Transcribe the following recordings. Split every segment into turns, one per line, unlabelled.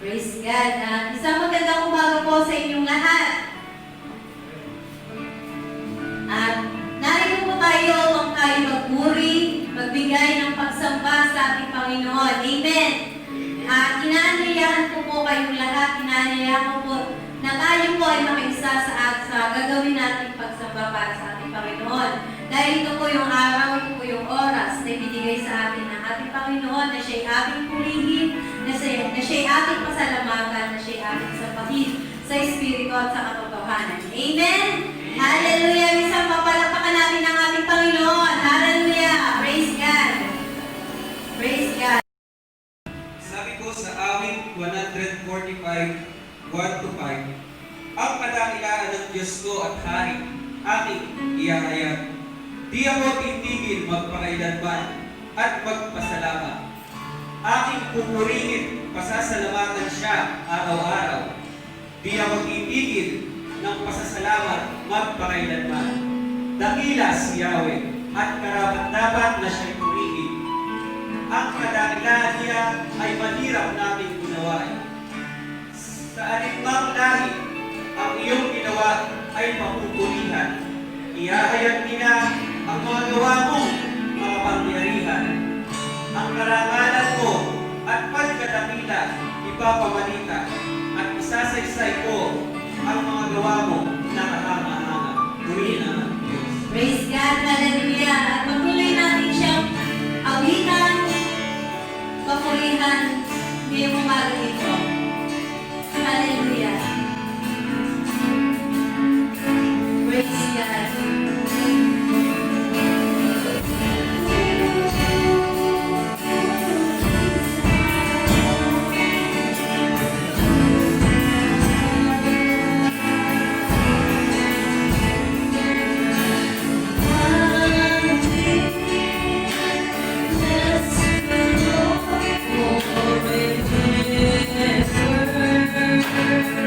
Praise God. Isang magandang umaga po sa inyong lahat. At narito po tayo upang tayo magpuri, magbigay ng pagsamba sa ating Panginoon. Amen. At inaanyayahan ko po kayong lahat, inaanyayahan ko po na tayo po ay makiisa sa gagawin nating pagsamba para sa ating Panginoon. Dahil ito po yung araw, ito po yung oras na ibinigay sa atin ng ating Panginoon na siya'y ating purihin, na siya'y ating pasalamatan, na siya'y ating sapahin sa Espiritu at sa katotohanan. Amen? Hallelujah! Isang papalakpakan natin ang ating Panginoon. Hallelujah! Praise God! Praise God!
Sabi ko sa awit 145, 1-5, ang kadakilaan ng Diyos ko at hari, aking ihahayag. Di ako titigil magpakailanman at magpasalamat. Aking pupurihin, pasasalamatan siya araw-araw. Di ako titigil ng pasasalamat magpakailanman. Dakila si Yahweh at karapat-dapat na siya'y purihin. Ang kadakilaan niya ay mahirap nating unawain. Sa alinmang lahi, ang iyong ginawa ay mapupurihan. Ihahayag nila ang mga gawa mong makapangyarihan. Ang karangalan mo at pagkadakila ipapamalita at isasaysay ko ang mga gawa mo na kahanga-hanga. Purihin ang Diyos.
Praise God! Hallelujah! At patuloy natin siyang awitan, papurihan, ngayong umaga ito. Hallelujah! Praise God! Forever.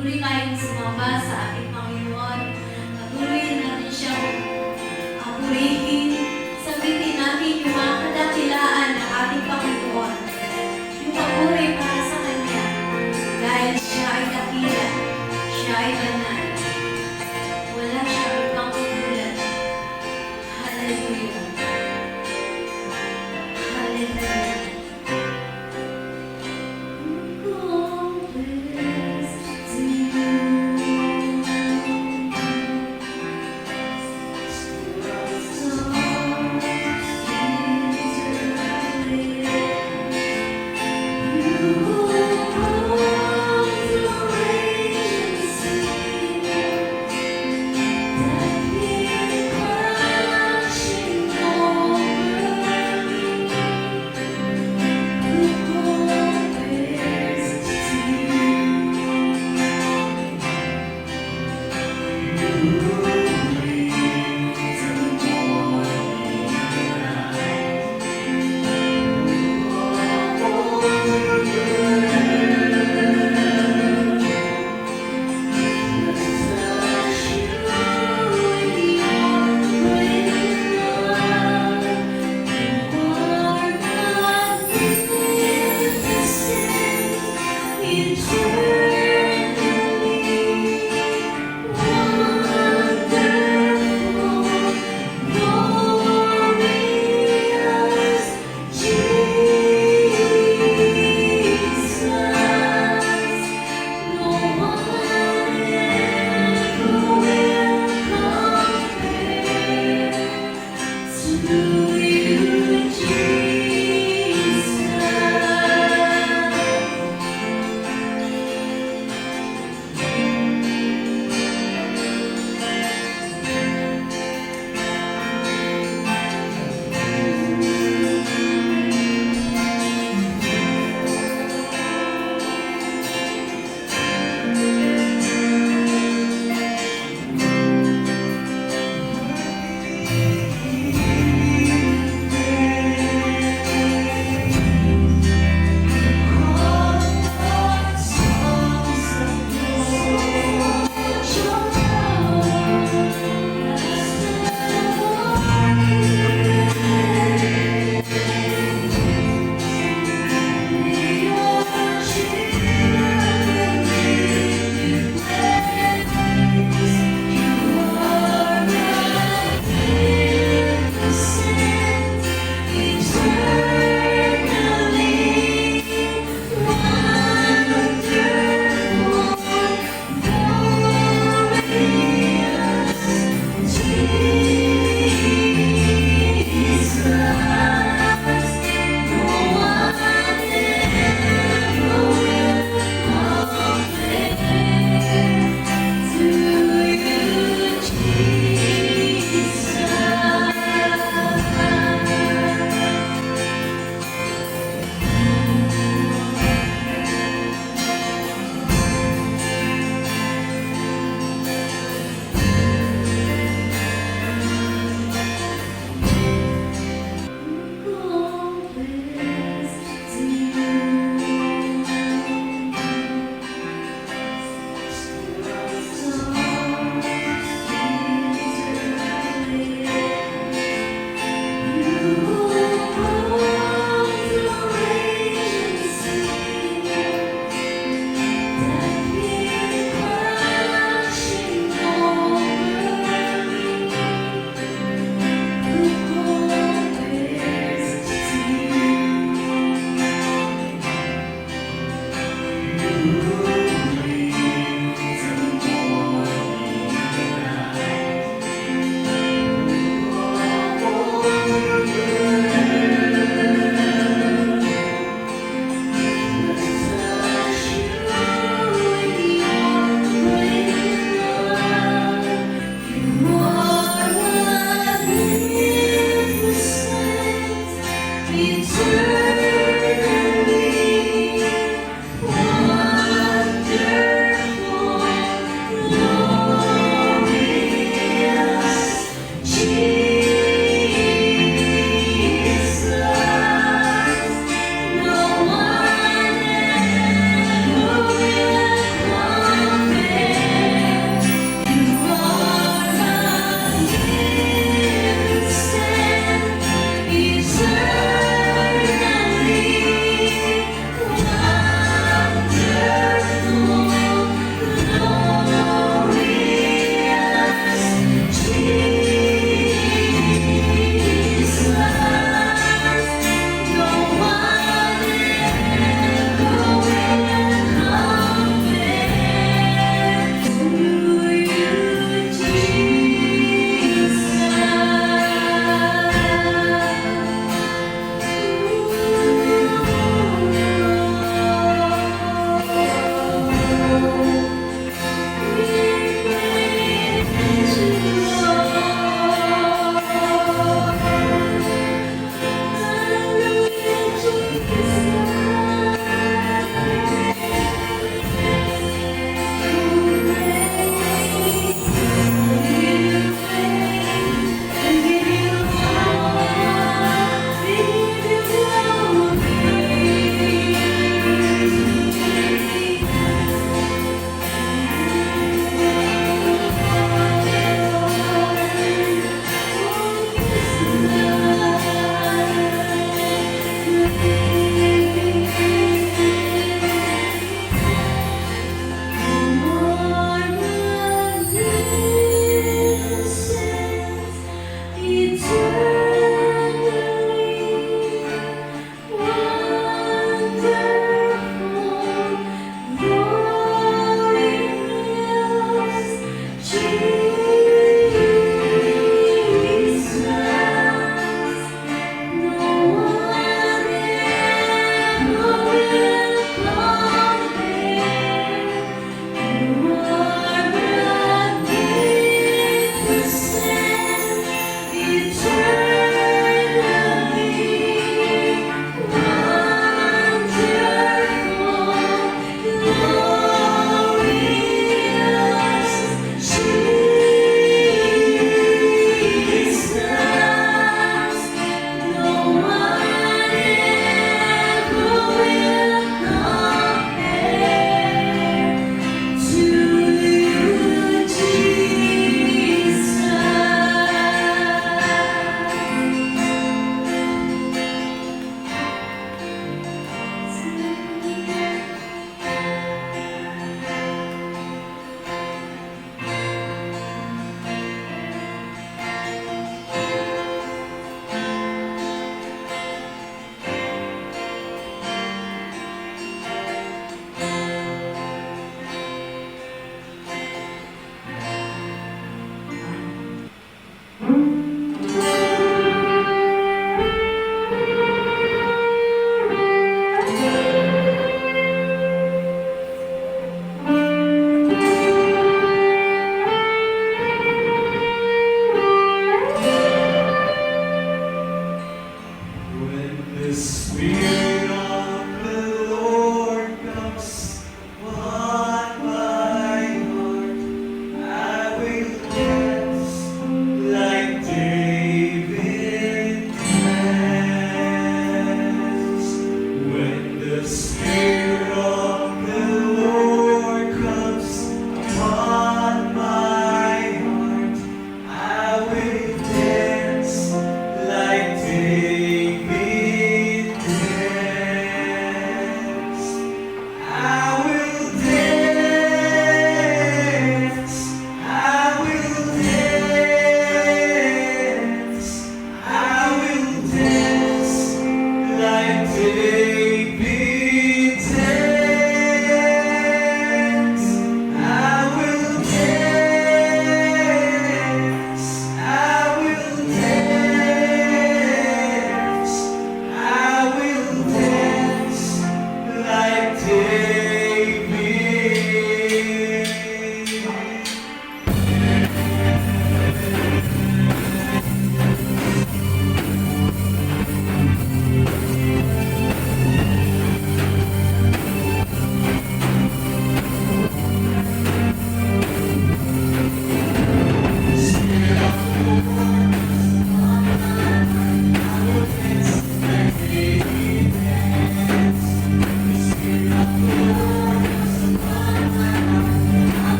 patuloy tayong sumamba sa ating Panginoon. Patuloy natin siyang purihin. Sabitin natin yung mga kadakilaan ng ating Panginoon. Yung papuri para sa Kanya. Dahil siya ay dakila. Siya ay banal. Wala siyang ibang katulad. Hallelujah. Hallelujah. All praise to you.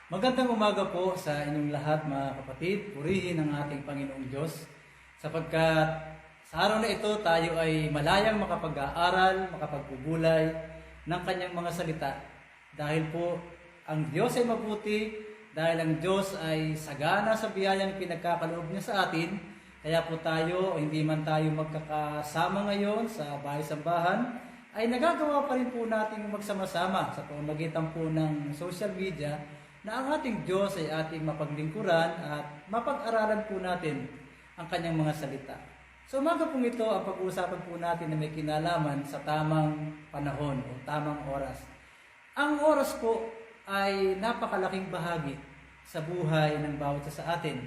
Magandang umaga po sa inyong lahat mga kapatid. Purihin ang ating Panginoong Diyos sapagkat sa araw na ito tayo ay malayang makapag-aaral, makapagpubulay ng kanyang mga salita. Dahil po ang Diyos ay mabuti, dahil ang Diyos ay sagana sa biyayang pinagkakaloob niya sa atin. Kaya po tayo, hindi man tayo magkakasama ngayon sa bahay-sambahan, ay nagagawa pa rin po natin magsama-sama sa pamamagitan po ng social media na ang ating Diyos ay ating mapaglingkuran at mapag-aralan po natin ang kanyang mga salita. So umaga pong ito, ang pag-uusapan po natin na may kinalaman sa tamang panahon o tamang oras. Ang oras po ay napakalaking bahagi sa buhay ng bawat isa sa atin.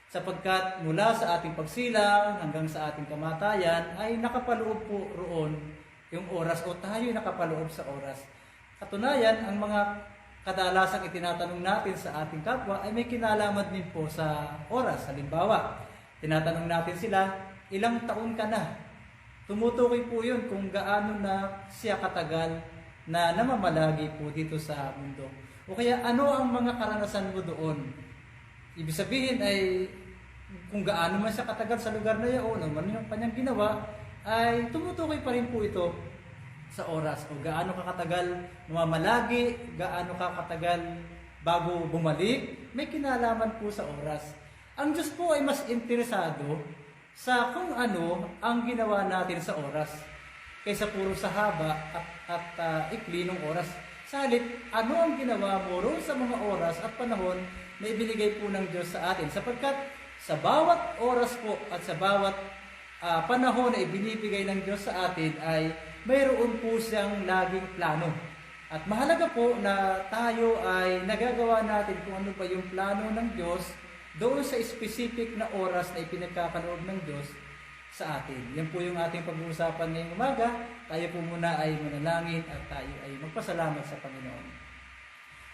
Sapagkat mula sa ating pagsilang hanggang sa ating kamatayan ay nakapaloob po roon yung oras o tayo nakapaloob sa oras. Katunayan, ang mga kadalasang itinatanong natin sa ating kapwa ay may kinalaman din po sa oras. Halimbawa, tinatanong natin sila, ilang taon ka na? Tumutukoy po yun kung gaano na siya katagal na namamalagi po dito sa mundo. O kaya ano ang mga karanasan mo doon? Ibig sabihin ay kung gaano man siya katagal sa lugar na yun, o man yung kanyang ginawa, ay tumutukoy pa rin po ito sa oras o gaano ka katagal namamalagi, gaano ka katagal bago bumalik, may kinalaman po sa oras. Ang Diyos po ay mas interesado sa kung ano ang ginawa natin sa oras kaysa puro sa haba at ikli ng oras. Salit, ano ang ginawa mo roon sa mga oras at panahon na ibinigay po ng Diyos sa atin? Sapagkat sa bawat oras po at sa bawat panahon na ibinibigay ng Diyos sa atin ay mayroon po siyang laging plano. At mahalaga po na tayo ay nagagawa natin kung ano pa yung plano ng Diyos doon sa specific na oras na ipinagkakaloob ng Diyos sa atin. Yan po yung ating pag-uusapan ngayong umaga. Tayo po muna ay manalangin at tayo ay magpasalamat sa Panginoon.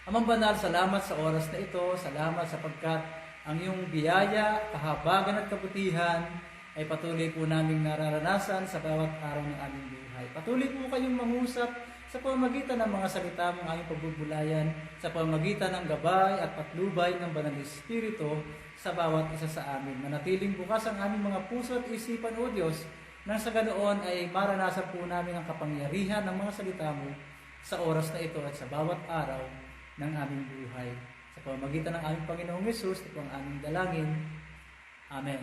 Amang banal, salamat sa oras na ito. Salamat sapagkat ang iyong biyaya, kahabagan at kabutihan ay patuloy po naming nararanasan sa bawat araw ng aming buhay. Patuloy po kayong mangusap sa pamamagitan ng mga salita mong aming pagbubulayan, sa pamamagitan ng gabay at patnubay ng Banal na Espiritu sa bawat isa sa amin. Manatiling bukas ang aming mga puso at isipan, O Diyos, nang sa ganoon ay maranasan po namin ang kapangyarihan ng mga salita mo sa oras na ito at sa bawat araw ng aming buhay. Sa pamamagitan ng aming Panginoong Hesus, ito ang aming dalangin. Amen.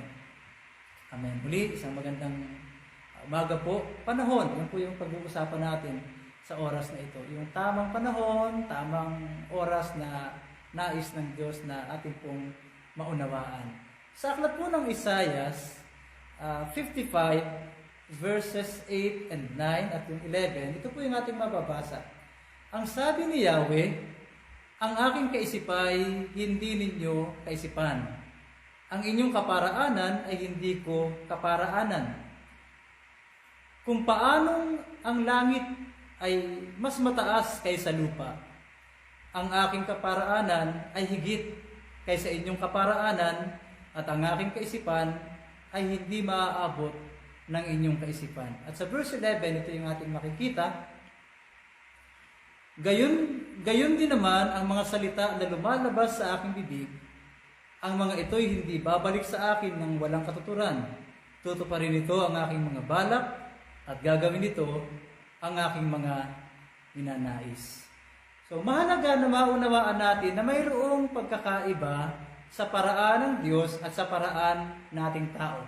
Amen. Muli, isang magandang umaga po. Panahon, yan po yung pag-uusapan natin sa oras na ito. Yung tamang panahon, tamang oras na nais ng Diyos na ating pong maunawaan. Sa aklat po ng Isaias 55 verses 8 and 9 at yung 11, ito po yung ating mababasa. Ang sabi ni Yahweh, ang aking kaisipay, hindi ninyo kaisipan. Ang inyong kaparaanan ay hindi ko kaparaanan. Kung paanong ang langit ay mas mataas kaysa lupa, ang aking kaparaanan ay higit kaysa inyong kaparaanan, at ang aking kaisipan ay hindi maaabot ng inyong kaisipan. At sa verse 11, ito yung ating makikita. Gayon din naman ang mga salita na lumalabas sa aking bibig, ang mga ito'y hindi babalik sa akin ng walang katuturan. Tutuparin ito ang aking mga balak at gagawin ito ang aking mga ninanais. So mahalaga na maunawaan natin na mayroong pagkakaiba sa paraan ng Diyos at sa paraan nating tao.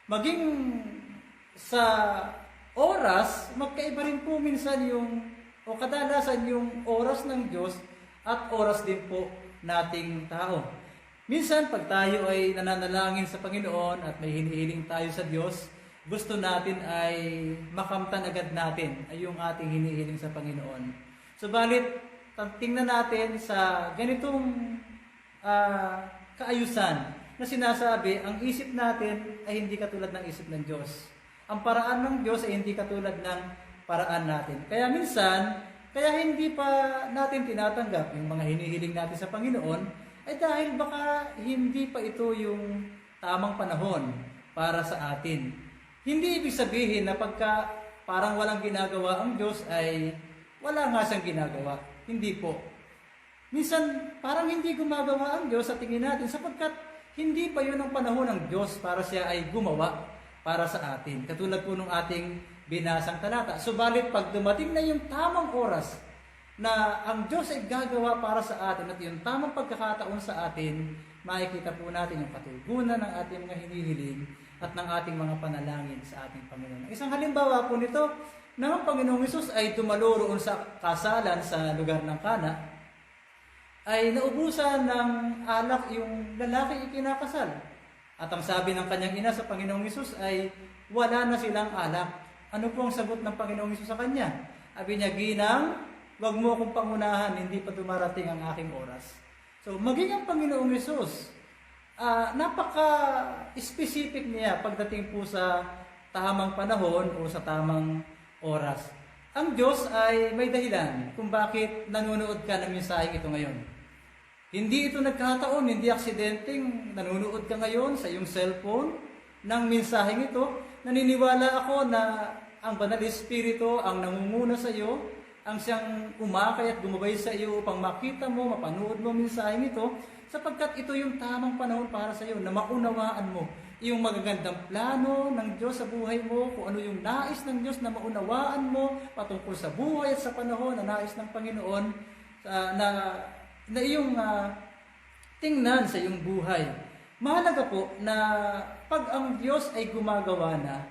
Maging sa oras, magkaiba rin po minsan o kadalasan yung oras ng Diyos at oras din po nating tao. Minsan pag tayo ay nananalangin sa Panginoon at may hinihiling tayo sa Diyos, gusto natin ay makamtan agad natin ay yung ating hinihiling sa Panginoon. Subalit, tingnan natin sa ganitong kaayusan na sinasabi, ang isip natin ay hindi katulad ng isip ng Diyos. Ang paraan ng Diyos ay hindi katulad ng paraan natin. Kaya minsan, kaya hindi pa natin tinatanggap yung mga hinihiling natin sa Panginoon, ay dahil baka hindi pa ito yung tamang panahon para sa atin. Hindi ibig sabihin na pagka parang walang ginagawa ang Diyos ay wala nga siyang ginagawa. Hindi po. Minsan parang hindi gumagawa ang Diyos sa tingin natin sapagkat hindi pa yun ang panahon ng Diyos para siya ay gumawa para sa atin. Katulad po nung ating binasang talata. Subalit pag dumating na yung tamang oras na ang Diyos ay gagawa para sa atin at yung tamang pagkakataon sa atin, makikita po natin yung katugunan ng ating mga hinihiling at ng ating mga panalangin sa ating Panginoon. Isang halimbawa po nito, na ang Panginoong Hesus ay dumalo roon sa kasalan sa lugar ng Kana, ay naubusan ng alak yung lalaki ikinakasal. At ang sabi ng kanyang ina sa Panginoong Hesus ay, wala na silang alak. Ano po ang sagot ng Panginoong Hesus sa kanya? Sabi niya, Ginang, wag mo akong pangunahan, hindi pa dumarating ang aking oras. So, maging ang Panginoong Hesus, napaka-specific niya pagdating po sa tamang panahon o sa tamang oras. Ang Diyos ay may dahilan kung bakit nanonood ka ng mensaheng ito ngayon. Hindi ito nagkataon, hindi aksidenteng nanonood ka ngayon sa iyong cellphone ng mensaheng ito. Naniniwala ako na ang Banal Espiritu ang nangunguna sa iyo, ang siyang umakay at gumabay sa iyo upang makita mo, mapanood mo mensaheng ito, sapagkat ito yung tamang panahon para sa iyo na maunawaan mo yung magagandang plano ng Diyos sa buhay mo, kung ano yung nais ng Diyos na maunawaan mo patungkol sa buhay at sa panahon na nais ng Panginoon na iyong tingnan sa iyong buhay. Mahalaga po na pag ang Diyos ay gumagawa na,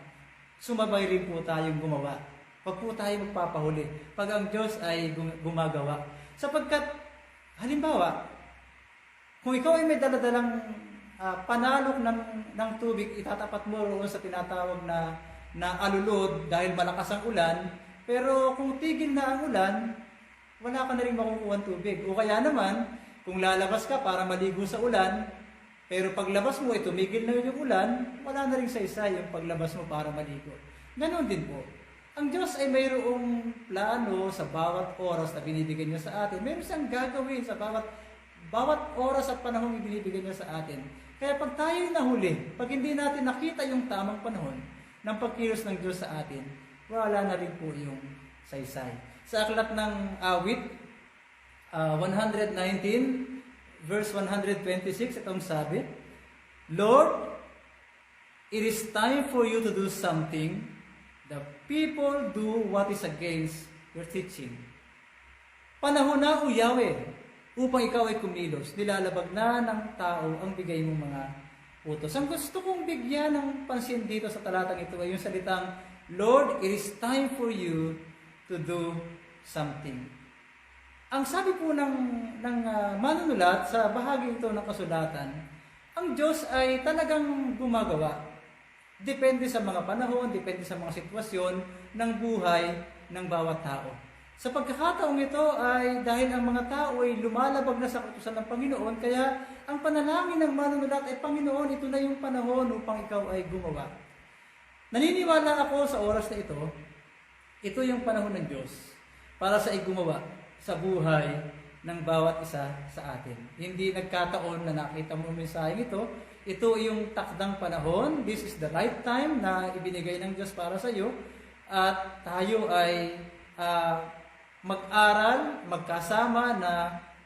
sumabay rin po tayong gumawa. Pag po tayo magpapahuli, pag ang Diyos ay gumagawa. Sapagkat, halimbawa, kung ikaw ay may daladalang panalok ng tubig, itatapat mo roon sa tinatawag na alulod dahil malakas ang ulan, pero kung tigil na ang ulan, wala ka na rin makukuha ng tubig. O kaya naman, kung lalabas ka para maligo sa ulan, pero paglabas mo, tumigil na yung ulan, wala na rin saysay yung paglabas mo para maligo. Ganon din po. Ang Diyos ay mayroong plano sa bawat oras na binibigyan niya sa atin. Mayroon siyang gagawin sa bawat oras at panahon na binibigyan niya sa atin. Kaya pag tayo nahuli, pag hindi natin nakita yung tamang panahon ng pagkilos ng Diyos sa atin, wala na rin po yung saysay. Sa aklat ng Awit, 119, verse 126, itong sabi, Lord, it is time for you to do something. The people do what is against your teaching. Panahon na, O Yahweh, upang ikaw ay kumilos. Nilalabag na ng tao ang bigay mong mga utos. Ang gusto kong bigyan ng pansin dito sa talatang ito ay yung salitang, Lord, it is time for you to do something. Ang sabi po ng manunulat sa bahagi ito ng kasulatan, ang Diyos ay talagang gumagawa. Depende sa mga panahon, depende sa mga sitwasyon ng buhay ng bawat tao. Sa pagkakataong ito ay dahil ang mga tao ay lumalabag na sa kautusan ng Panginoon, kaya ang panalangin ng manunulat ay, Panginoon, ito na yung panahon upang ikaw ay gumawa. Naniniwala ako sa oras na ito yung panahon ng Diyos para sa gumawa sa buhay ng bawat isa sa atin. Hindi nagkataon na nakita mo ang mensaheng ito, ito yung takdang panahon, this is the right time na ibinigay ng Diyos para sa iyo, at tayo ay mag-aral, magkasama na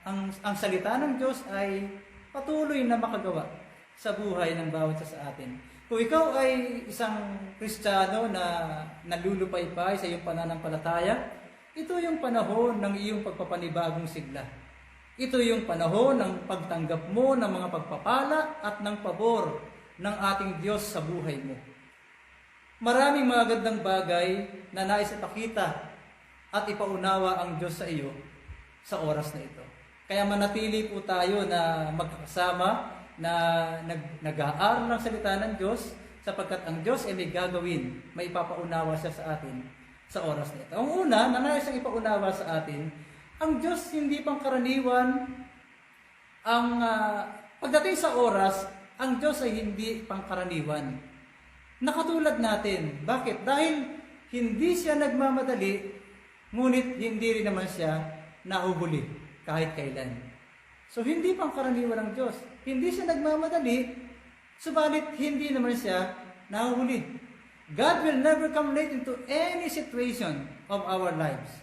ang salita ng Diyos ay patuloy na makagawa sa buhay ng bawat isa sa atin. Kung ikaw ay isang Kristiyano na nalulupaypay sa iyong pananampalataya, ito yung panahon ng iyong pagpapanibagong sigla. Ito yung panahon ng pagtanggap mo ng mga pagpapala at ng pabor ng ating Diyos sa buhay mo. Maraming mga gandang bagay na nais ipakita at ipaunawa ang Diyos sa iyo sa oras na ito. Kaya manatili po tayo na magkakasama, na nag-aaral ng salita ng Diyos, sapagkat ang Diyos ay may gagawin, may ipapaunawa siya sa atin sa oras na ito. Ang una, na nais ang ipaunawa sa atin, ang Diyos hindi pangkaraniwan. Pagdating sa oras, ang Diyos ay hindi pangkaraniwan. Nakatulad natin. Bakit? Dahil hindi siya nagmamadali, ngunit hindi rin naman siya nahuhuli kahit kailan. So hindi pangkaraniwan ang Diyos. Hindi siya nagmamadali, subalit hindi naman siya nahuhuli. God will never come late into any situation of our lives.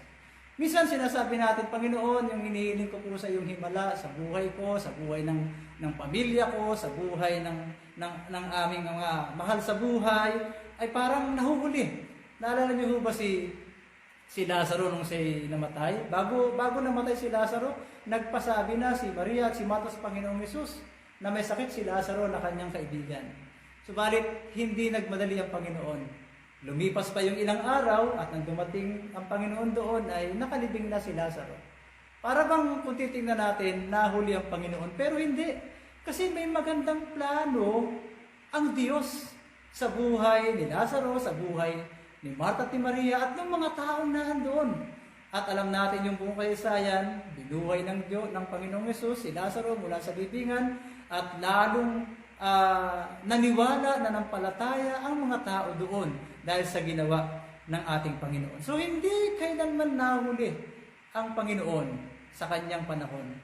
Minsan sinasabi natin, Panginoon, yung hinihiling ko po sa iyong himala, sa buhay ko, sa buhay ng pamilya ko, sa buhay ng aming mga mahal sa buhay, ay parang nahuhuli. Naalala niyo ba si Lazaro nung siya namatay? Bago namatay si Lazaro, nagpasabi na si Maria at si Martha sa Panginoong Hesus na may sakit si Lazaro na kanyang kaibigan. Subalit, hindi nagmadali ang Panginoon. Lumipas pa yung ilang araw at nang dumating ang Panginoon doon ay nakalibing na si Lazaro. Para bang kung titingnan natin, nahuli ang Panginoon. Pero hindi. Kasi may magandang plano ang Diyos sa buhay ni Lazaro, sa buhay ni Martha at ni Maria at ng mga taong nandoon. At alam natin yung buong kasaysayan, binuhay ng Diyos, ng Panginoong Hesus, si Lazaro mula sa libingan at lalong naniwala, nanampalataya ang mga tao doon dahil sa ginawa ng ating Panginoon. So hindi kailanman nahuli ang Panginoon sa kanyang panahon.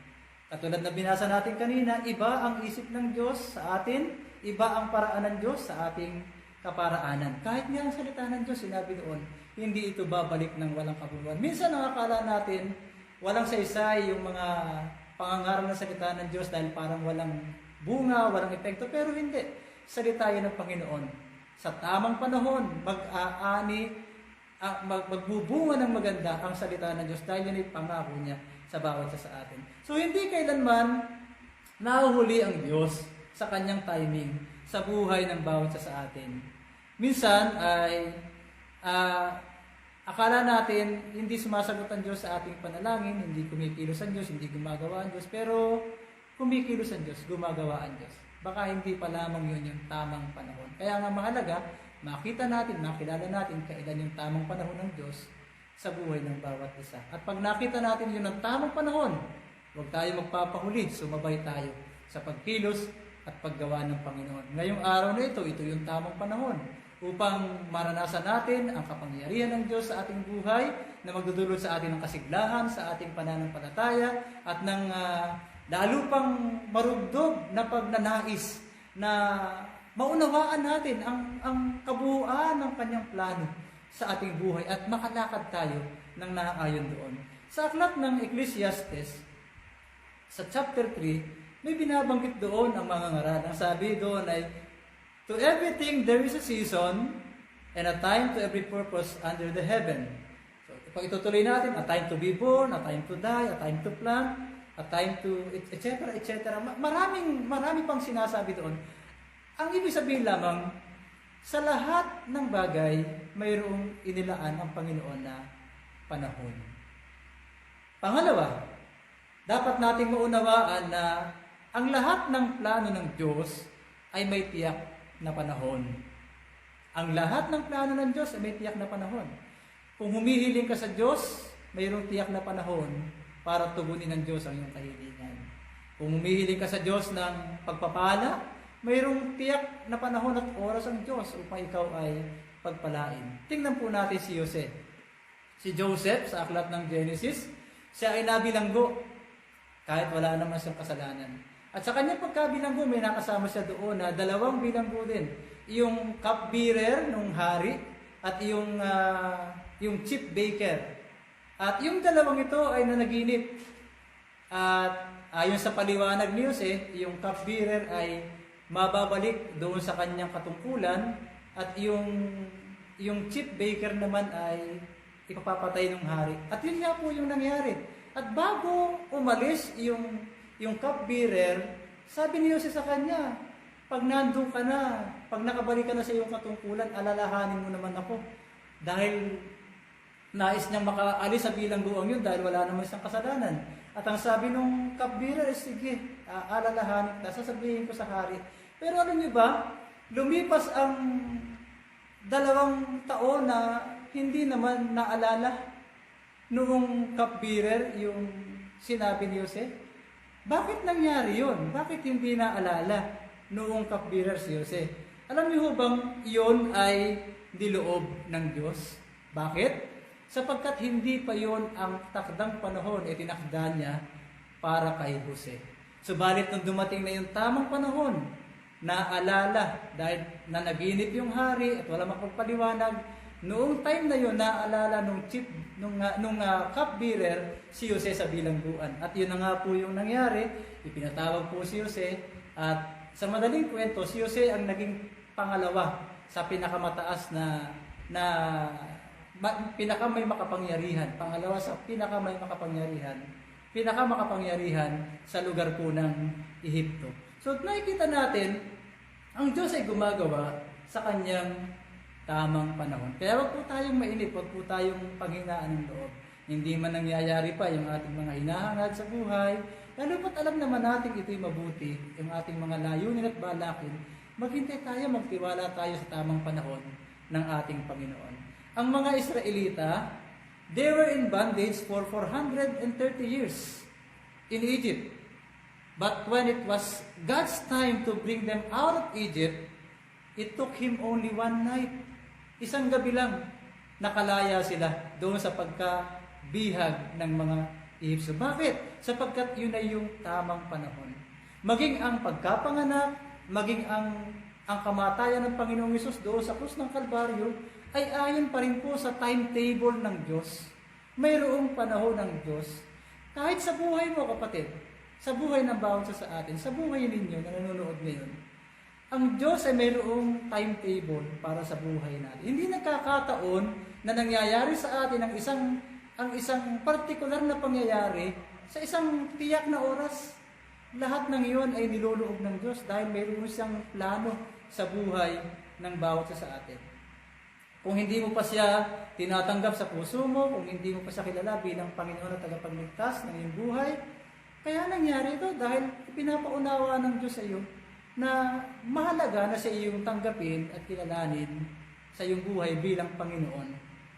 Katulad na binasa natin kanina, iba ang isip ng Diyos sa atin, iba ang paraan ng Diyos sa ating kaparaanan. Kahit nga ang salita ng Diyos, sinabi doon, hindi ito babalik ng walang kabuluhan. Minsan nakakala natin, walang saysay yung mga pangangaral ng salita ng Diyos dahil parang walang bunga, walang epekto, pero hindi. Salita yan ng Panginoon. Sa tamang panahon, magbubunga ng maganda ang salita ng Diyos dahil yun ay pangako niya sa bawat isa sa atin. So hindi kailanman nahuhuli ang Diyos sa kanyang timing sa buhay ng bawat isa sa atin. Minsan ay akala natin hindi sumasagot ang Diyos sa ating panalangin, hindi kumikilos ang Diyos, hindi gumagawa ang Diyos, pero kumikilos ang Diyos, gumagawa ang Diyos. Baka hindi pa lamang yun yung tamang panahon. Kaya nga mahalaga, makita natin, makilala natin kailan yung tamang panahon ng Diyos sa buhay ng bawat isa. At pag nakita natin yun ang tamang panahon, huwag tayo magpapahuli, sumabay tayo sa pagkilos at paggawa ng Panginoon. Ngayong araw na ito yung tamang panahon upang maranasan natin ang kapangyarihan ng Diyos sa ating buhay na magdudulot sa atin ng kasiglahan, sa ating pananampalataya at ng lalo pang marugdog na pagnanais na maunawaan natin ang kabuuan ng kanyang plano sa ating buhay at makalakad tayo ng naaayon doon. Sa aklat ng Ecclesiastes, sa chapter 3, may binabanggit doon ang mga ngaral. Ang sabi doon ay, to everything there is a season and a time to every purpose under the heaven. So, pag itutuloy natin, a time to be born, a time to die, a time to plant, a time to, etc., etc. Marami pang sinasabi doon. Ang ibig sabihin lamang, sa lahat ng bagay, mayroong inilaan ang Panginoon na panahon. Pangalawa, dapat nating maunawaan na ang lahat ng plano ng Diyos ay may tiyak na panahon. Ang lahat ng plano ng Diyos ay may tiyak na panahon. Kung humihiling ka sa Diyos, mayroong tiyak na panahon para tugunin ng Diyos ang iyong kahilingan. Kung humihiling ka sa Diyos ng pagpapala, mayroong tiyak na panahon at oras ang Diyos upang ikaw ay pagpalain. Tingnan po natin si Joseph. Si Joseph sa aklat ng Genesis, siya ay nabilanggo kahit wala naman siyang kasalanan. At sa kanyang pagkabilanggo, may nakasama siya doon na 2 bilanggo din. Yung cupbearer nung hari at yung chief baker. At yung 2 ito ay nanaginip. At ayon sa paliwanag ni Jose, yung cupbearer ay mababalik doon sa kanyang katungkulan at yung chief baker naman ay ipapapatay ng hari. At yun nga po yung nangyari. At bago umalis yung cupbearer, sabi ni Jose sa kanya, pag nandun ka na, pag nakabalik ka na sa iyong katungkulan, alalahanin mo naman ako. Dahil nais niyang makaalis sa bilangguang yun dahil wala naman siyang kasalanan. At ang sabi nung cupbearer, sige, alalahanin ka, sasabihin ko sa hari. Pero alam niyo ba, lumipas ang 2 taon na hindi naman naalala noong cupbearer yung sinabi ni Jose. Bakit nangyari yun? Bakit hindi naalala noong cupbearer si Jose? Alam niyo bang yun ay niloob ng Diyos? Bakit? Sapagkat hindi pa yon ang takdang panahon tinakda niya para kay Jose. Subalit nung dumating na yung tamang panahon, naalala dahil nanaginip yung hari at wala makapagpaliwanag, noong time na yon naalala nung cupbearer si Jose sa bilangguan. At yun na nga po yung nangyari, ipinatawag po si Jose at sa madaling kwento, si Jose ang naging pangalawa sa pinakamataas na pinakamay makapangyarihan. Pangalawa sa pinakamay makapangyarihan sa lugar po ng Ehipto. So nakikita natin, ang Diyos ay gumagawa sa kanyang tamang panahon. Kaya wag po tayong mainip, wag po tayong panghinaan ng loob. Hindi man nangyayari pa yung ating mga hinahangad sa buhay, lalo pat alam naman natin ito'y mabuti, yung ating mga layunin at balakin, maghintay tayo, magtiwala tayo sa tamang panahon ng ating Panginoon. Ang mga Israelita, they were in bondage for 430 years in Egypt. But when it was God's time to bring them out of Egypt, it took Him only 1 night. Isang gabi lang, nakalaya sila doon sa pagkabihag ng mga Ehipsyo. Bakit? Sapagkat yun ay yung tamang panahon. Maging ang pagkapanganak, maging ang kamatayan ng Panginoong Hesus doon sa krus ng Kalbaryo, ay ayon pa rin po sa timetable ng Diyos. Mayroong panahon ng Diyos. Kahit sa buhay mo, kapatid, sa buhay ng bawat isa sa atin, sa buhay ninyo na nanonood ngayon, ang Diyos ay mayroong timetable para sa buhay natin. Hindi nagkakataon na nangyayari sa atin ang isang partikular na pangyayari sa isang tiyak na oras. Lahat ng iyon ay niloloob ng Diyos dahil mayroon siyang plano sa buhay ng bawat isa sa atin. Kung hindi mo pa siya tinatanggap sa puso mo, kung hindi mo pa siya kilala bilang Panginoon at tagapagligtas ng iyong buhay, kaya nangyari ito dahil pinapaunawa ng Diyos sa iyo na mahalaga na sa iyong tanggapin at kilalanin sa iyong buhay bilang Panginoon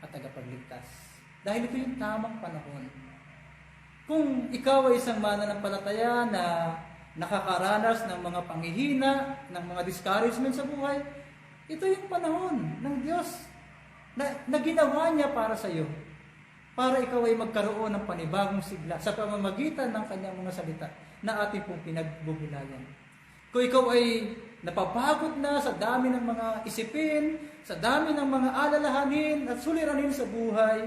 at tagapagligtas. Dahil ito yung tamang panahon. Kung ikaw ay isang mananampalataya na nakakaranas ng mga panghihina, ng mga discouragement sa buhay, ito yung panahon ng Diyos na ginawa niya para sa iyo. Para ikaw ay magkaroon ng panibagong sigla sa pamamagitan ng kanyang mga salita na ating pong pinagbubulayan. Kung ikaw ay napapagod na sa dami ng mga isipin, sa dami ng mga alalahanin at suliranin sa buhay,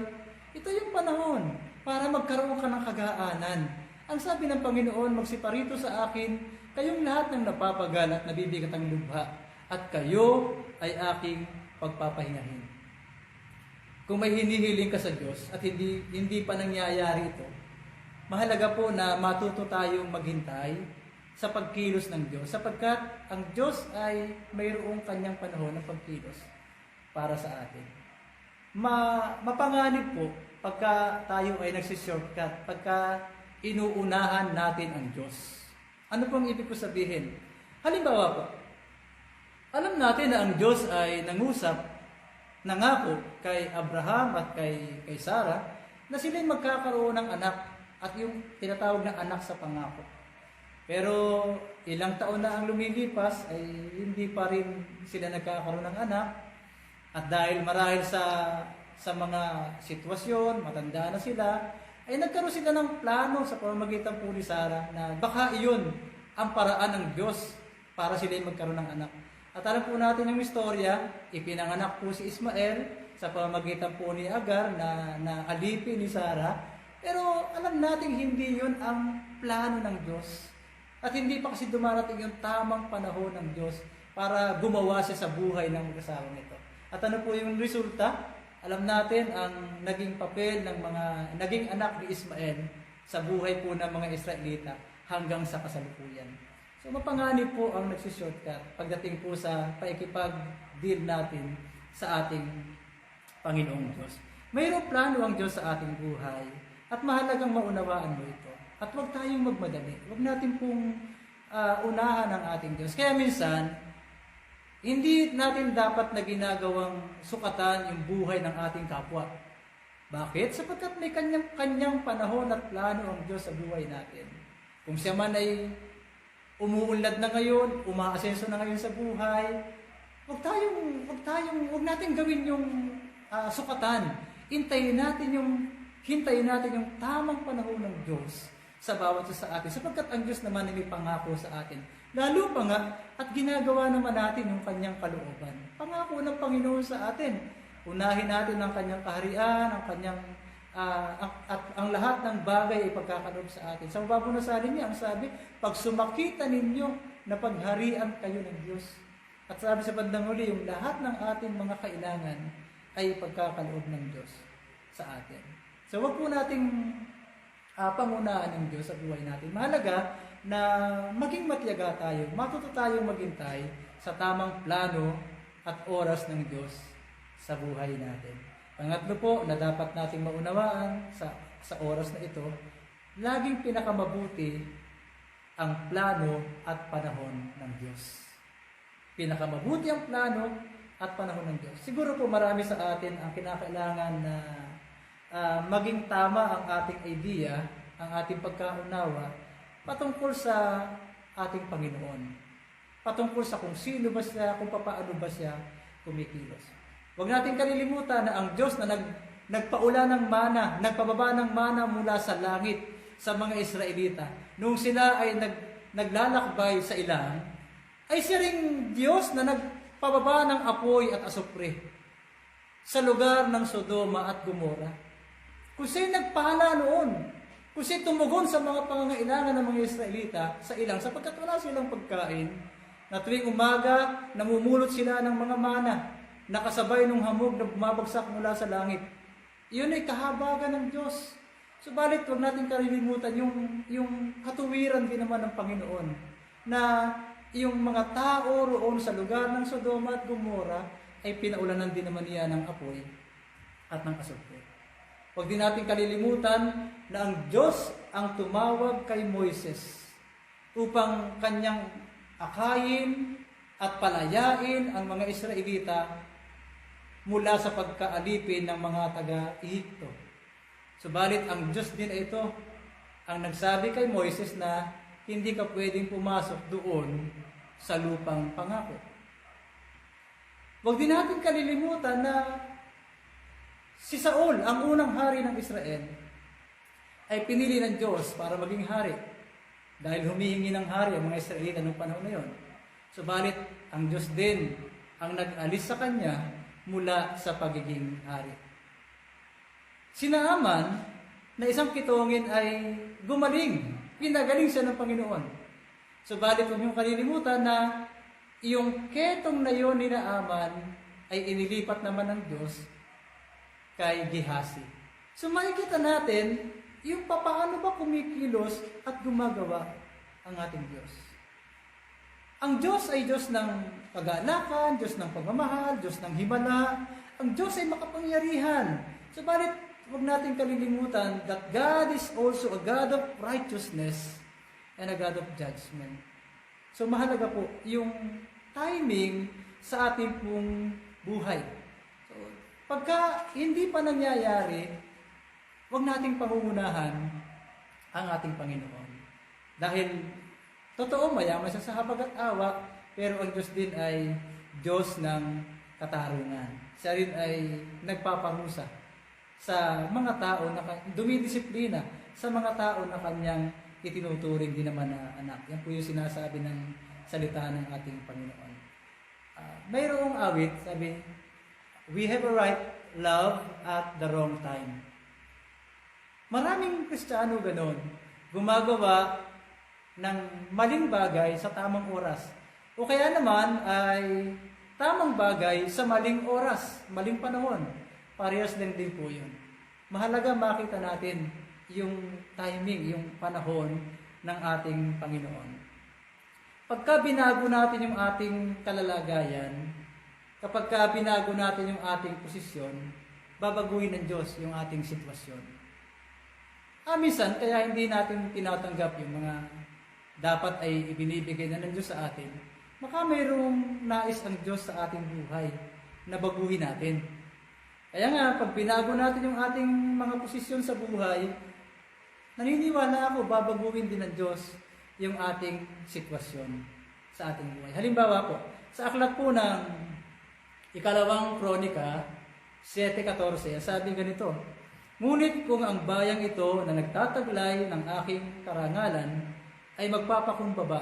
ito yung panahon para magkaroon ka ng kagaanan. Ang sabi ng Panginoon, magsiparito sa akin, kayong lahat ng napapagal at nabibigat ang lubha, at kayo ay aking pagpapahingahin. Kung may hinihiling ka sa Diyos at hindi pa nangyayari ito, mahalaga po na matuto tayong maghintay sa pagkilos ng Diyos, sapagkat ang Diyos ay mayroong kanyang panahon ng pagkilos para sa atin. Mapanganib po pagka tayo ay nagsishortcut, pagka inuunahan natin ang Diyos. Ano pong ibig ko sabihin? Halimbawa po, alam natin na ang Diyos ay nangako kay Abraham at kay Sarah na sila'y magkakaroon ng anak at yung tinatawag na anak sa pangako. Pero ilang taon na ang lumilipas ay hindi pa rin sila nagkakaroon ng anak. At dahil marahil sa mga sitwasyon, matanda na sila, ay nagkaroon sila ng plano sa pamamagitan po ni Sarah na baka iyon ang paraan ng Diyos para sila magkaroon ng anak. At alam po natin yung istorya, ipinanganak po si Ismael sa pamamagitan po ni Agar na alipin ni Sarah. Pero alam natin hindi yun ang plano ng Diyos. At hindi pa kasi dumarating yung tamang panahon ng Diyos para gumawa siya sa buhay ng mag-asawang ito. At ano po yung resulta? Alam natin ang naging papel ng mga naging anak ni Ismael sa buhay po ng mga Israelita hanggang sa kasalukuyan. So mapanganib po ang nagsishortcut pagdating po sa paikipag-deal natin sa ating Panginoong Diyos. Mayroong plano ang Diyos sa ating buhay at mahalagang maunawaan mo ito. At huwag tayong magmadali. Huwag natin pong unahan ang ating Diyos. Kaya minsan, hindi natin dapat na ginagawang sukatan yung buhay ng ating kapwa. Bakit? Sapagkat may kanyang panahon at plano ang Diyos sa buhay natin. Kung siya man ay umuunlad na ngayon, umaasenso na ngayon sa buhay, huwag natin gawin yung sukatan. Hintayin natin yung tamang panahon ng Diyos sa bawat isa sa atin. Sapagkat ang Diyos naman ay may pangako sa atin. Lalo pa nga, at ginagawa naman natin yung kanyang kalooban. Pangako ng Panginoon sa atin. Unahin natin ang kanyang kaharian, ang kanyang at ang lahat ng bagay ay pagkakaloob sa atin. Sa mababo na salin niya, ang sabi, pag sumakita ninyo na pagharian kayo ng Diyos. At sabi sa bandang huli, yung lahat ng ating mga kailangan ay pagkakaloob ng Diyos sa atin. So wag po nating pangunaan ng Diyos sa buhay natin. Mahalaga na maging matiyaga tayo, matuto tayong maghintay sa tamang plano at oras ng Diyos sa buhay natin. Pangatlo po na dapat nating maunawaan sa oras na ito, laging pinakamabuti ang plano at panahon ng Diyos. Pinakamabuti ang plano at panahon ng Diyos. Siguro po marami sa atin ang kinakailangan na maging tama ang ating idea, ang ating pagkaunawa patungkol sa ating Panginoon. Patungkol sa kung sino ba siya, kung paano ba siya kumikilos. Huwag natin kalilimutan na ang Diyos na nagpaula ng mana, nagpababa ng mana mula sa langit sa mga Israelita. Nung sila ay naglalakbay sa ilang, ay siya ring Diyos na nagpababa ng apoy at asupre sa lugar ng Sodoma at Gomora. Kung siya nagpala noon, kung siya tumugon sa mga pangangailangan ng mga Israelita sa ilang, sapagkat wala silang pagkain, na tuwing umaga, namumulot sila ng mga mana, nakasabay ng hamog na bumabagsak mula sa langit. Iyon ay kahabagan ng Diyos. Subalit, huwag natin kalilimutan yung katuwiran din naman ng Panginoon na yung mga tao roon sa lugar ng Sodoma at Gomora ay pinaulanan din naman niya ng apoy at ng asupre. Huwag din natin kalilimutan na ang Diyos ang tumawag kay Moises upang kanyang akayin at palayain ang mga Israelita mula sa pagkaalipin ng mga taga-Ehipto. Subalit ang Diyos din ito ang nagsabi kay Moises na hindi ka pwedeng pumasok doon sa lupang pangako. Huwag din natin kalilimutan na si Saul, ang unang hari ng Israel, ay pinili ng Diyos para maging hari. Dahil humihingi ng hari ang mga Israelita noong panahon na yon. Subalit, ang Diyos din ang nag-alis sa kanya mula sa pagiging hari. Si Naaman, na isang kitongin ay gumaling. Pinagaling siya ng Panginoon. Subalit, huwag niyong kalilimutan na yung ketong na yon ni Naaman ay inilipat naman ng Diyos kay Gehazi. So makikita natin yung paano ba kumikilos at gumagawa ang ating Diyos. Ang Diyos ay Diyos ng kagalakan, Diyos ng pagmamahal, Diyos ng himala. Ang Diyos ay makapangyarihan. Subalit, huwag natin kalilimutan that God is also a God of righteousness and a God of judgment. So mahalaga po yung timing sa ating pong buhay. So, pagka hindi pa nangyayari, huwag nating pangungunahan ang ating Panginoon. Dahil totoo, mayaman siya sa habag at awa, pero ang Diyos din ay Diyos ng katarungan. Siya rin ay nagpaparusa sa mga tao na dumidisiplina sa mga tao na kanyang itinuturing din naman na anak. Yan po yung sinasabi ng salita ng ating Panginoon. Mayroong awit, sabi, we have a right love at the wrong time. Maraming Kristiyano ganon, gumagawa ng maling bagay sa tamang oras. O kaya naman ay tamang bagay sa maling oras, maling panahon. Parehas din po yun. Mahalaga makita natin yung timing, yung panahon ng ating Panginoon. Pagka binago natin yung ating kalalagayan, kapag binago natin yung ating posisyon, babaguhin ng Diyos yung ating sitwasyon. Minsan, kaya hindi natin tinatanggap yung mga dapat ay ibinibigay na ng Diyos sa atin. Baka mayroong nais ang Diyos sa ating buhay na baguhin natin. Kaya nga, pag binago natin yung ating mga posisyon sa buhay, naniniwala ako, babaguhin din ng Diyos yung ating sitwasyon sa ating buhay. Halimbawa po, sa aklat po ng Ikalawang Kronika, 7:14, sabi ganito, ngunit kung ang bayang ito na nagtataglay ng aking karangalan ay magpapakumbaba,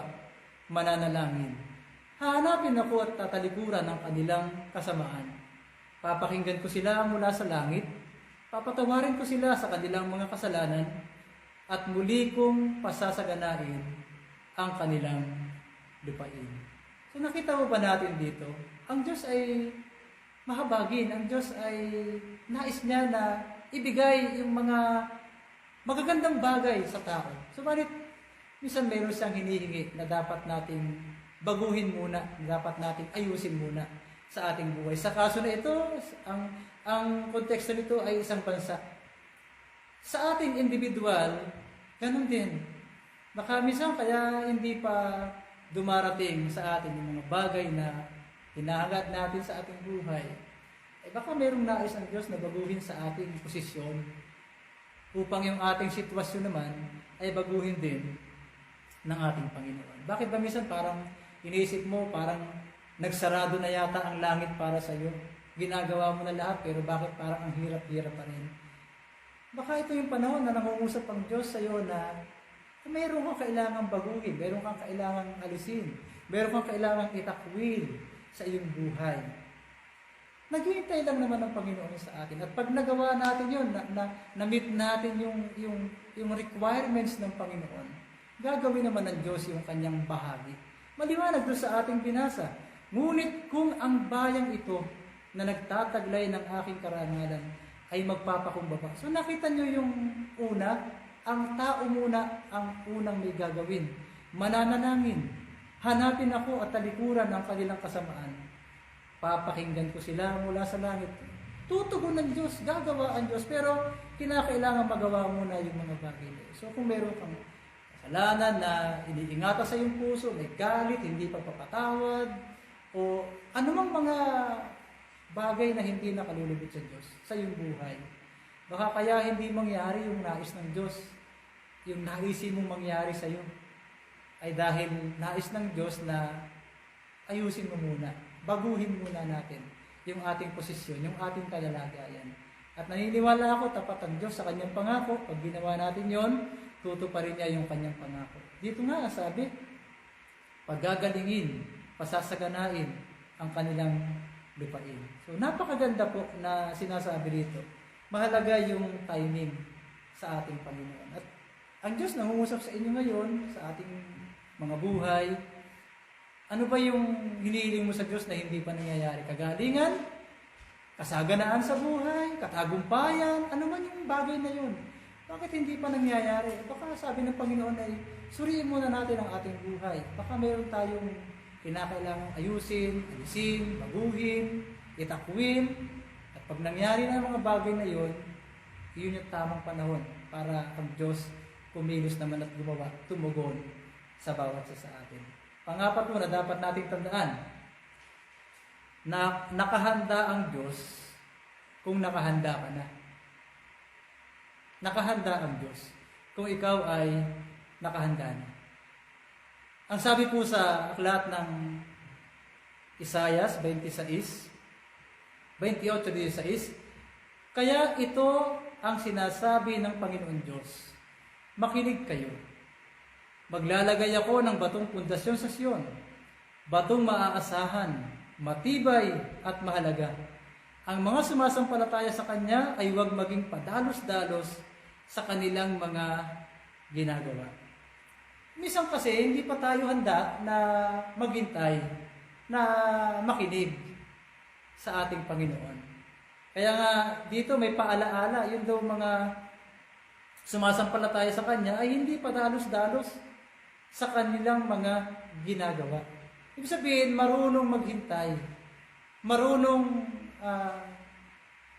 mananalangin. Hahanapin ako at tatalikuran ng kanilang kasamaan. Papakinggan ko sila mula sa langit, papatawarin ko sila sa kanilang mga kasalanan, at muli kong pasasaganain ang kanilang lupain. So nakita mo ba natin dito? Ang Diyos ay mahabagin. Ang Diyos ay nais niya na ibigay yung mga magagandang bagay sa tao. Subalit, minsan mayroon siyang hinihingi na dapat nating baguhin muna, dapat nating ayusin muna sa ating buhay. Sa kaso na ito, ang konteksto nito ay isang bansa. Sa ating individual, ganun din. Baka minsan kaya hindi pa dumarating sa atin yung mga bagay na hinahangat natin sa ating buhay. Baka mayroong nais ang Diyos na baguhin sa ating posisyon upang yung ating sitwasyon naman ay baguhin din ng ating Panginoon. Bakit ba minsan parang iniisip mo, parang nagsarado na yata ang langit para sa iyo? Ginagawa mo na lahat, pero bakit parang ang hirap-hirap pa rin? Baka ito yung panahon na nangungusap ang Diyos sa iyo na mayroon kang kailangang baguhin, mayroon kang kailangang alisin, mayroon kang kailangang itakwil sa iyong buhay. Naghihintay lang naman ang Panginoon sa atin. At pag nagawa natin yun, na-meet natin yung requirements ng Panginoon, gagawin naman ng Diyos yung kanyang bahagi. Maliwanag doon sa ating binasa. Ngunit kung ang bayang ito na nagtataglay ng aking karangalan ay magpapakumbaba. So nakita nyo yung una, ang tao muna ang unang may gagawin. Mananalangin. Hanapin ako at talikuran ng kanilang kasamaan. Papakinggan ko sila mula sa langit. Tutugon ng Diyos, gagawa ang Diyos, pero kinakailangan magawa muna yung mga bagay. So kung meron kang kasalanan na iniingatan sa iyong puso, may galit, hindi pagpapatawad, o anumang mga bagay na hindi nakalulubot sa Diyos sa iyong buhay, baka kaya hindi mangyari yung nais ng Diyos, yung naisin mong mangyari sa iyo, ay dahil nais ng Diyos na ayusin mo muna, baguhin muna natin yung ating posisyon, yung ating kalalagayan. At naniniwala ako, tapat ang Diyos sa kanyang pangako. Pag ginawa natin yon, tutuparin niya yung kanyang pangako. Dito nga sabi, pagagalingin, pasasaganain ang kanilang lupain. So napakaganda po na sinasabi dito. Mahalaga yung timing sa ating Panginoon. At ang Diyos nangungusap sa inyo ngayon, sa ating mga buhay. Ano ba yung hinihiling mo sa Diyos na hindi pa nangyayari? Kagalingan? Kasaganaan sa buhay? Katagumpayan? Ano man yung bagay na yun? Bakit hindi pa nangyayari? Baka sabi ng Panginoon ay, suriin muna natin ang ating buhay. Baka meron tayong kinakailangang ayusin, alisin, baguhin, itakwil. At pag nangyari na ang mga bagay na yun, yun yung tamang panahon para ang Diyos kumilos naman at gumawa, tumugon sa bawat isa sa atin. Pangapat mo na dapat nating tandaan na nakahanda ang Diyos kung nakahanda ka na. Nakahanda ang Diyos kung ikaw ay nakahanda na. Ang sabi po sa aklat ng Isaias 26, 28-16, kaya ito ang sinasabi ng Panginoon Diyos, makinig kayo, Maglalagay ako ng batong pundasyon sa Sion, batong maaasahan, matibay at mahalaga. Ang mga sumasampalataya sa Kanya ay huwag maging padalos-dalos sa kanilang mga ginagawa. Minsan kasi hindi pa tayo handa na maghintay, na makinig sa ating Panginoon. Kaya nga dito may paalaala, yun daw mga sumasampalataya sa Kanya ay hindi padalos-dalos sa kanilang mga ginagawa. Ibig sabihin, marunong maghintay, marunong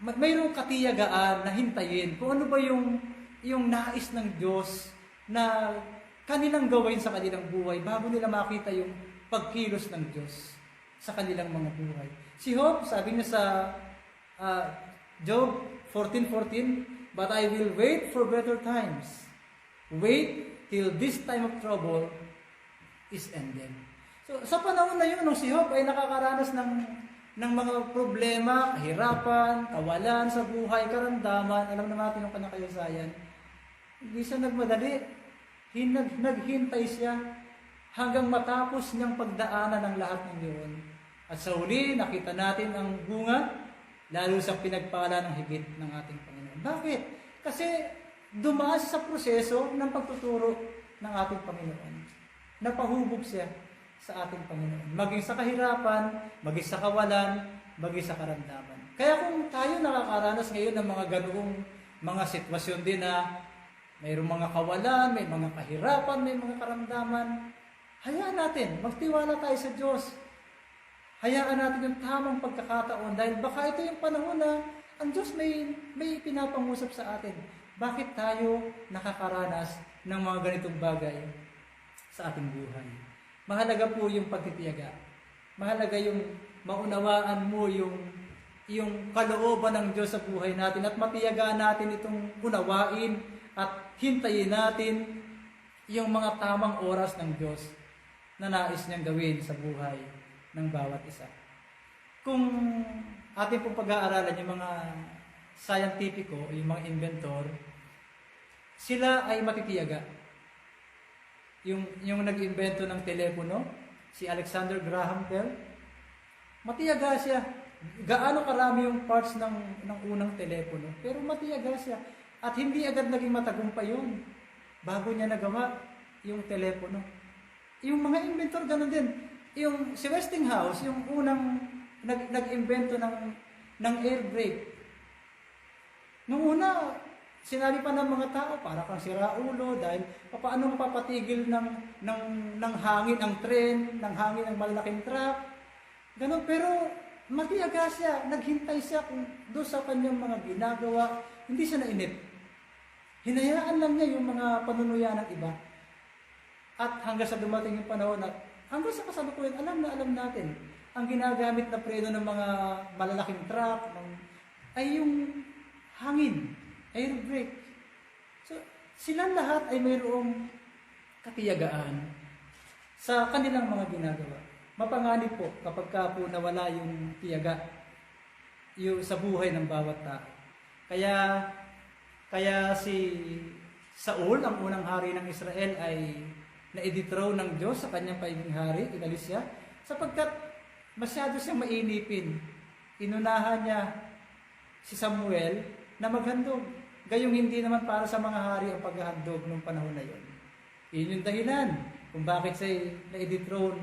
mayroong katiyagaan na hintayin kung ano ba yung nais ng Diyos na kanilang gawin sa kanilang buhay bago nila makita yung pagkilos ng Diyos sa kanilang mga buhay. Si Job, sabi niya sa Job 14:14, "But I will wait for better times. Wait till this time of trouble is ended." So, sa panahon na yun, nung si Job ay nakakaranas ng mga problema, kahirapan, kawalan sa buhay, karamdaman, alam na natin yung kanakayasayan, hindi siya nagmadali. Naghintay siya hanggang matapos niyang pagdaanan ng lahat ng yun. At sa huli, nakita natin ang bunga, lalo sa pinagpala ng higit ng ating Panginoon. Bakit? Kasi dumaan sa proseso ng pagtuturo ng ating Panginoon. Napahubog siya sa ating Panginoon. Maging sa kahirapan, maging sa kawalan, maging sa karamdaman. Kaya kung tayo nakakaranas ngayon ng mga ganoong mga sitwasyon din na mayroong mga kawalan, may mga kahirapan, may mga karamdaman, hayaan natin, magtiwala tayo sa Diyos. Hayaan natin yung tamang pagkakataon dahil baka ito yung panahon na ang Diyos may pinapangusap sa atin. Bakit tayo nakakaranas ng mga ganitong bagay sa ating buhay? Mahalaga po yung pagtitiyaga. Mahalaga yung maunawaan mo yung kalooban ng Diyos sa buhay natin at matiyagaan natin itong unawain at hintayin natin yung mga tamang oras ng Diyos na nais niyang gawin sa buhay ng bawat isa. Kung atin pong pag-aaralan yung mga scientifico, yung mga inventor, sila ay matitiyaga. Yung nag-invento ng telepono, si Alexander Graham Bell, matiyaga siya. Gaano karami yung parts ng unang telepono, pero matiyaga siya. At hindi agad naging matagumpay yun bago niya nagawa yung telepono. Yung mga inventor, ganun din. Yung si Westinghouse, yung unang nag-invento ng air brake. Nung una, sinabi pa ng mga tao, para kang siraulo dahil paano mapapatigil ng hangin ang tren, ng hangin ang malalaking truck. Ganun, pero matiyaga siya, naghintay siya kung doon sa kanyang mga ginagawa, hindi siya nainip. Hinayaan lang niya yung mga panunuya ng iba. At hanggang sa dumating yung panahon na hanggang sa kasalukuyan, alam natin, ang ginagamit na preno ng mga malalaking truck ay yung hangin, air brake. So, silang lahat ay mayroong katiyagaan sa kanilang mga ginagawa. Mapanganib po kapag po nawala yung tiyaga sa buhay ng bawat tao. Kaya si Saul, ang unang hari ng Israel, ay na-dethrone ng Diyos sa kanyang pagiging hari, inalis siya, sapagkat masyado siyang mainipin. Inunahan niya si Samuel na maghandog. Gayong hindi naman para sa mga hari ang paghahandog noong panahon na yun. Yun yung dahilan kung bakit siya na-dethrone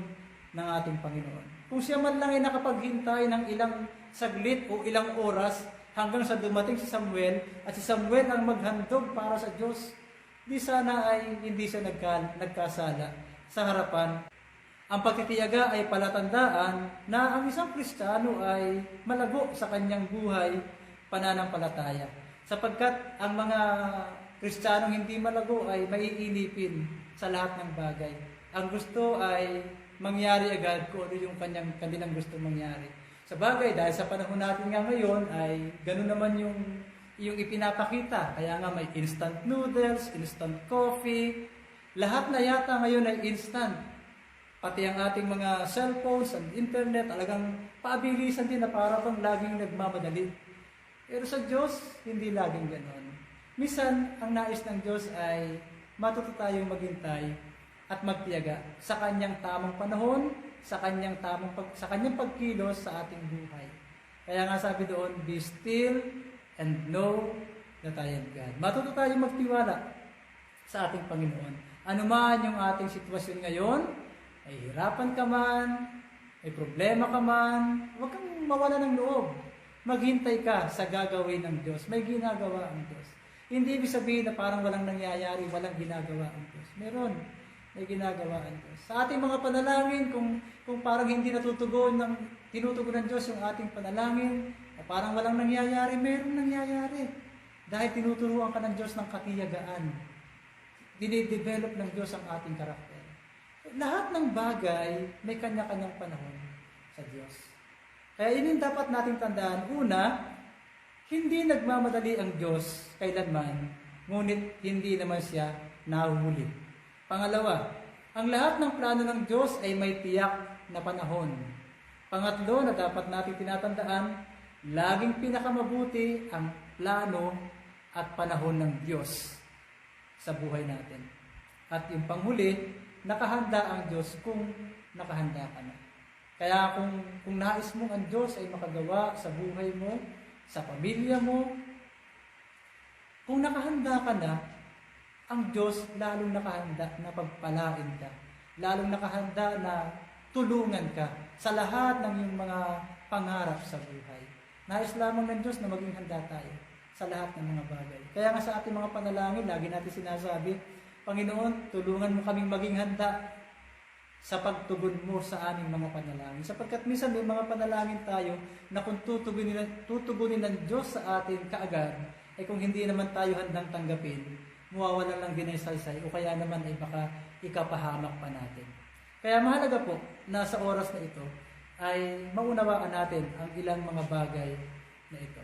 ng ating Panginoon. Kung siya man lang ay nakapaghintay ng ilang saglit o ilang oras hanggang sa dumating si Samuel at si Samuel ang maghandog para sa Diyos, di sana ay hindi siya nagkasala sa harapan. Ang pagtitiyaga ay palatandaan na ang isang Kristiyano ay malago sa kanyang buhay pananampalataya. Sapagkat ang mga Kristiyanong hindi malago ay maiinipin sa lahat ng bagay. Ang gusto ay mangyari agad kung ano yung kanilang gusto mangyari. Sa bagay, dahil sa panahon natin nga ngayon ay gano'n naman yung ipinapakita. Kaya nga may instant noodles, instant coffee. Lahat na yata ngayon ay instant. Pati ang ating mga cellphones and internet, talagang paabilisan din na para bang laging nagmamadali. Pero sa Diyos, hindi laging gano'n. Minsan, ang nais ng Diyos ay matuto tayong maghintay at magtiyaga sa kanyang tamang panahon, sa kanyang pagkilos sa ating buhay. Kaya nga sabi doon, be still and know that I am God. Matuto tayo magtiwala sa ating Panginoon. Ano man yung ating sitwasyon ngayon, ay hirapan ka man, may problema ka man, huwag kang mawala ng loob. Maghintay ka sa gagawin ng Diyos. May ginagawa ang Diyos. Hindi ibig sabihin na parang walang nangyayari, walang ginagawa ang Diyos. Meron. May ginagawa ang Diyos. Sa ating mga panalangin, kung parang hindi tinutugon ng Diyos yung ating panalangin, o parang walang nangyayari, meron nangyayari. Dahil tinuturuan ka ng Diyos ng katiyagaan. Dinidevelop ng Diyos ang ating karakter. Lahat ng bagay may kanya-kanyang panahon sa Diyos. Kaya yun yung dapat nating tandaan. Una, hindi nagmamadali ang Diyos kailanman, ngunit hindi naman siya nahuhuli. Pangalawa, ang lahat ng plano ng Diyos ay may tiyak na panahon. Pangatlo na dapat nating tinatandaan, laging pinakamabuti ang plano at panahon ng Diyos sa buhay natin. At yung panghuli, nakahanda ang Diyos kung nakahanda ka na. Kaya kung nais mo ang Diyos ay makagawa sa buhay mo, sa pamilya mo, kung nakahanda ka na, ang Diyos lalong nakahanda na pagpalain ka. Lalong nakahanda na tulungan ka sa lahat ng iyong mga pangarap sa buhay. Nais lamang ng Diyos na maging handa tayo sa lahat ng mga bagay. Kaya nga sa ating mga panalangin, lagi natin sinasabi, Panginoon, tulungan mo kaming maging handa sa pagtugon mo sa aming mga panalangin. Sapagkat minsan may mga panalangin tayo na kung tutugunin ng Diyos sa atin kaagad, ay kung hindi naman tayo handang tanggapin, mawawalan lang din ang saysay o kaya naman ay baka ikapahamak pa natin. Kaya mahalaga po na sa oras na ito ay maunawaan natin ang ilang mga bagay na ito.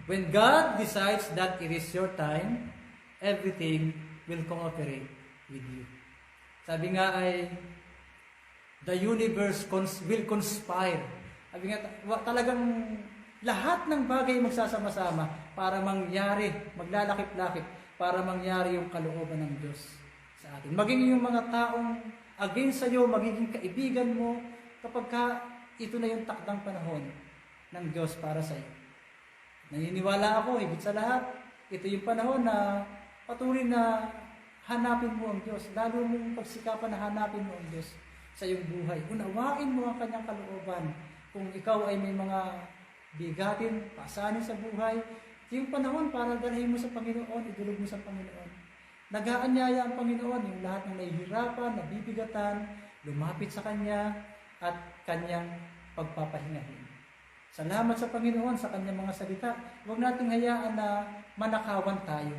When God decides that it is your time, everything will cooperate with you. Sabi nga ay, the universe will conspire. Sabi nga, talagang lahat ng bagay magsasama-sama para mangyari, maglalakip-lakip, para mangyari yung kalooban ng Diyos sa atin. Maging yung mga taong against sa iyo, magiging kaibigan mo kapag ito na yung takdang panahon ng Diyos para sa iyo. Naniniwala ako, higit sa lahat, ito yung panahon na patuloy na hanapin mo ang Diyos. Lalo mong pagsikapan na hanapin mo ang Diyos sa iyong buhay. Unawain mo ang kanyang kalooban. Kung ikaw ay may mga bigatin, pasanin sa buhay, yung panahon para dalhin mo sa Panginoon, idulog mo sa Panginoon. Nag-aanyaya ang Panginoon, yung lahat ng nahihirapan, nabibigatan, lumapit sa Kanya at Kanyang pagpapahingahin. Salamat sa Panginoon sa Kanyang mga salita. Huwag nating hayaan na manakawan tayo.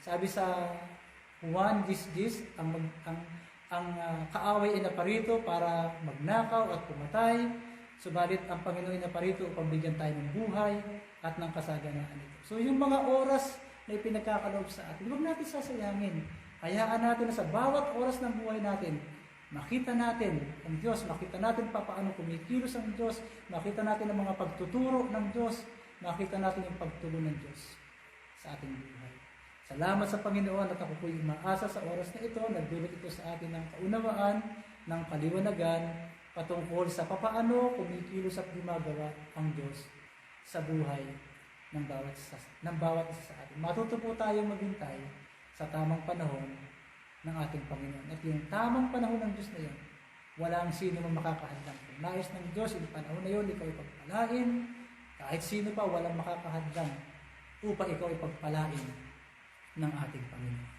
Sabi sa Juan 10:10, ang kaaway ay naparito para magnakaw at pumatay. Subalit ang Panginoon ay naparito upang bigyan tayo ng buhay at ng kasaganaan ito. So yung mga oras na ipinagkakaloob sa atin, huwag natin sasayangin. Hayaan natin na sa bawat oras ng buhay natin, makita natin ang Diyos, makita natin paano kumikilos ang Diyos, makita natin ang mga pagtuturo ng Diyos, makita natin yung pagtugon ng Diyos sa ating buhay. Salamat sa Panginoon at ako po yung maasa sa oras na ito, nagdulot ito sa atin ng kaunawaan, ng kaliwanagan, patungkol sa papaano kumikilos at gumagawa ang Diyos sa buhay ng bawat isa sa atin. Matuto po tayong maghintay sa tamang panahon ng ating Panginoon. At yung tamang panahon ng Diyos na yun, walang sino man makakahadlang. Kung nais ng Diyos, yung panahon na yun, ikaw ipagpalain. Kahit sino pa, walang makakahadlang upang ikaw ipagpalain ng ating Panginoon.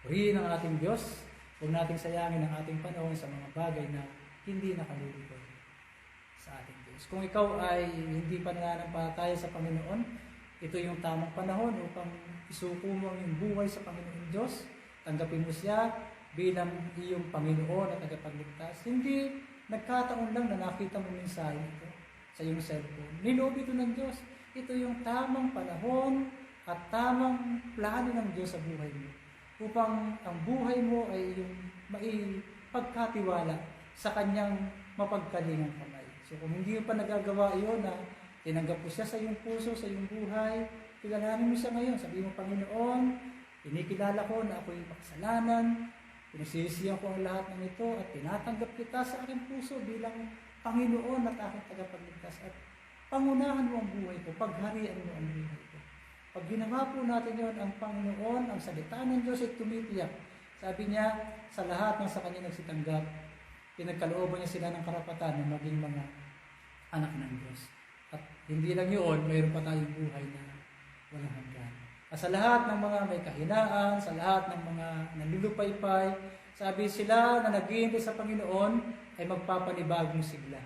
Purihin ang ating Diyos. Huwag nating sayangin ang ating panahon sa mga bagay na hindi nakalulugod sa ating Diyos. Kung ikaw ay hindi pa nananampalataya sa Panginoon, ito yung tamang panahon upang isuko mo ang iyong buhay sa Panginoon Diyos. Tanggapin mo siya bilang iyong Panginoon at tagapagligtas. Hindi nagkataon lang na nakita mo mensahe ito sa iyong cellphone. Niloob ito ng Diyos. Ito yung tamang panahon at tamang plano ng Diyos sa buhay mo. Upang ang buhay mo ay yung maipagkatiwala sa kanyang mapagkalingang kamay. So kung hindi mo pa nagagawa iyon na tinanggap mo siya sa iyong puso, sa iyong buhay, kilalanin mo siya ngayon. Sabi mo, Panginoon, inikilala ko na ako'y makasalanan, Pinagsisisihan ko ang lahat ng ito at tinatanggap kita sa aking puso bilang Panginoon at aking tagapagligtas at pangunahan mo ang buhay ko, pagharian mo ang buhay ko. Pag ginawa po natin yon, ang Panginoon, ang salita ng Diyos ay tumitiyak. Sabi niya, sa lahat ng sa kanya nagsitanggap, pinagkalooban niya sila ng karapatan na maging mga anak ng Diyos. At hindi lang yun, mayroon pa tayong buhay na walang hanggan. At sa lahat ng mga may kahinaan, sa lahat ng mga nalulupaypay, sabi sila na naghihintay sa Panginoon ay magpapanibagong sigla.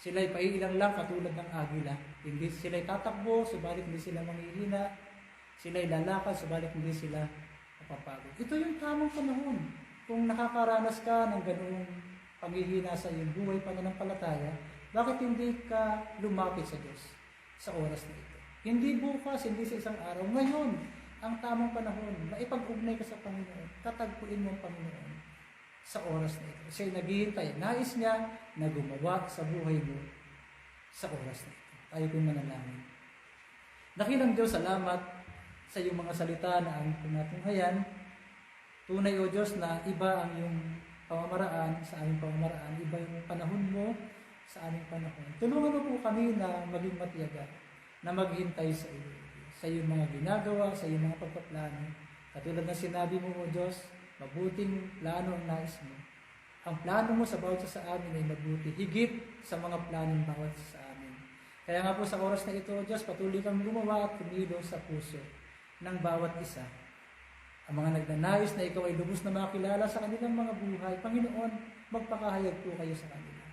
Sila ay paiilang lang katulad ng agila. Hindi sila ay tatakbo, subalit hindi sila manghihina. Sila ay lalakad, subalit hindi sila mapapagod. Ito yung tamang panahon. Kung nakakaranas ka ng ganoong panghihina sa iyong buhay, pananampalataya, bakit hindi ka lumapit sa Diyos sa oras na ito? Hindi bukas, hindi sa isang araw. Ngayon, ang tamang panahon na ipag-ugnay ka sa Panginoon, tatagpuin mo ang Panginoon sa oras na ito. Siya'y naghihintay. Nais niya na gumawa sa buhay mo sa oras na ito. Tayo kong manalangin. Dakilang Diyos, salamat sa iyong mga salita na aming pinatunghayan. Tunay o Diyos na iba ang iyong pamamaraan sa aming pamamaraan. Iba yung panahon mo sa aming panahon. Tulungan mo po kami na maging matiyaga, na maghintay sa iyo, sa iyong mga ginagawa, sa iyong mga pagpaplano. Katulad na sinabi mo o Diyos, mabuting plano ang nais mo. Ang plano mo sa bawat isa sa amin ay mabuti, higit sa mga plano ng bawat isa sa amin. Kaya nga po sa oras na ito, o Diyos, patuloy kang gumawa at kumilos sa puso ng bawat isa. Ang mga nagnanais na ikaw ay lubos na makilala sa kanilang mga buhay, Panginoon, magpakahayag po kayo sa kanila.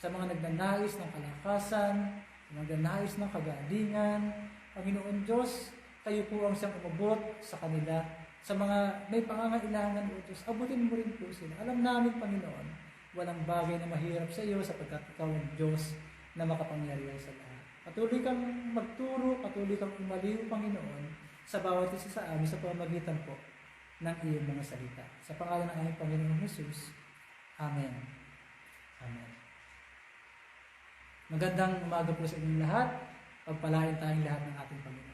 Sa mga nagnanais ng kalakasan, sa mga nagnanais ng kagalingan, Panginoon Diyos, kayo po ang siyang umabot sa kanila. Sa mga may pangangailangan, O Diyos, abutin mo rin po sila. Alam namin, Panginoon, walang bagay na mahirap sa iyo sapagkat ikaw ang Diyos na makapangyarihan sa lahat. Patuloy kang magturo, patuloy kang umaliw, Panginoon, sa bawat isa sa amin sa pamamagitan po ng iyong mga salita. Sa pangalan ng aming Panginoon Jesus. Amen. Amen. Magandang umaga po sa inyong lahat. Pagpalain tayong lahat ng ating Panginoon.